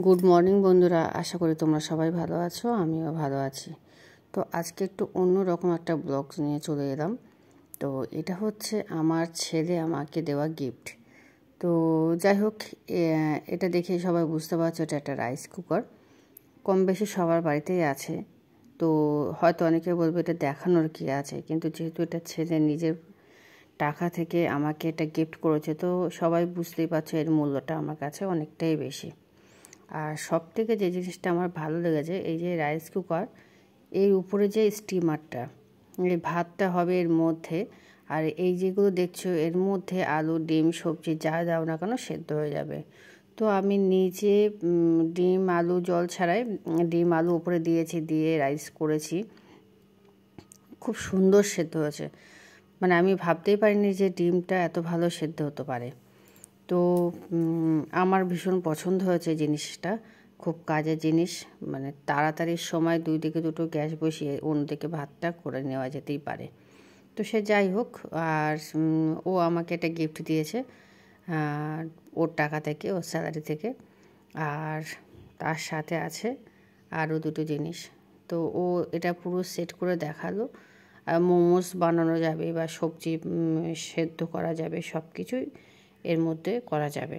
Good morning বন্ধুরা, আশা করি তোমরা সবাই ভালো আছো, আমিও ভালো আছি। তো আজকে একটু অন্যরকম একটা ব্লগ নিয়ে চলে এলাম। তো এটা হচ্ছে আমার ছেলে আমাকে দেওয়া গিফট। তো যাই হোক, এটা দেখে সবাই বুঝতে পারছো এটা একটা রাইস কুকার। কম বেশি সবার বাড়িতেই আছে। তো হয়তো অনেকে বলবে এটা দেখানোর কি আছে, কিন্তু যেহেতু এটা ছেলে নিজের টাকা থেকে আমাকে এটা গিফট করেছে, তো সবাই বুঝতেই পারছো এর মূল্যটা আমার কাছে অনেকটাই বেশি। আর সব থেকে যে জিনিসটা আমার ভালো লেগেছে, এই যে রাইস কুকার, এর উপরে যে স্টিমারটা, এই ভাতটা হবে এর মধ্যে, আর এই যেগুলো দেখছো এর মধ্যে আলু, ডিম, সবজি যা দাও না কেন সেদ্ধ হয়ে যাবে। তো আমি নিজে ডিম আলু জল ছাড়াই ডিম আলু উপরে দিয়েছি, দিয়ে রাইস করেছি। খুব সুন্দর সেদ্ধ হয়েছে, মানে আমি ভাবতেই পারিনি যে ডিমটা এত ভালো সেদ্ধ হতে পারে। তো আমার ভীষণ পছন্দ হয়েছে জিনিসটা, খুব কাজের জিনিস। মানে তাড়াতাড়ির সময় দুই দিকে দুটো গ্যাস বসিয়ে অন্যদিকে ভাতটা করে নেওয়া যেতেই পারে। তো সে যাই হোক, আর ও আমাকে একটা গিফট দিয়েছে ওর টাকা থেকে, ওর স্যালারি থেকে। আর তার সাথে আছে আরও দুটো জিনিস। তো ও এটা পুরো সেট করে দেখালো। মোমোস বানানো যাবে বা সবজি সেদ্ধ করা যাবে, সব কিছুই এর মধ্যে করা যাবে।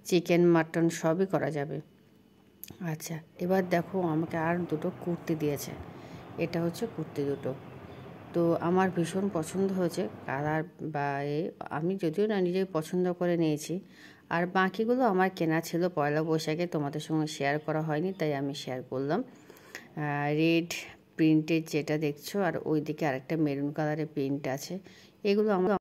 চিকেন, মাটন সবই করা যাবে। আচ্ছা, এবার দেখো আমাকে আর দুটো কুর্তি দিয়েছে। এটা হচ্ছে কুর্তি দুটো। তো আমার ভীষণ পছন্দ হয়েছে কালার বা আমি যদিও না নিজেই পছন্দ করে নিয়েছি। আর বাকিগুলো আমার কেনা ছিল পয়লা বৈশাখে, তোমাদের সঙ্গে শেয়ার করা হয়নি, তাই আমি শেয়ার করলাম। রেড প্রিন্টের যেটা দেখছো, আর ওইদিকে আরেকটা মেরুন কালারের প্রিন্ট আছে, এগুলো আমরা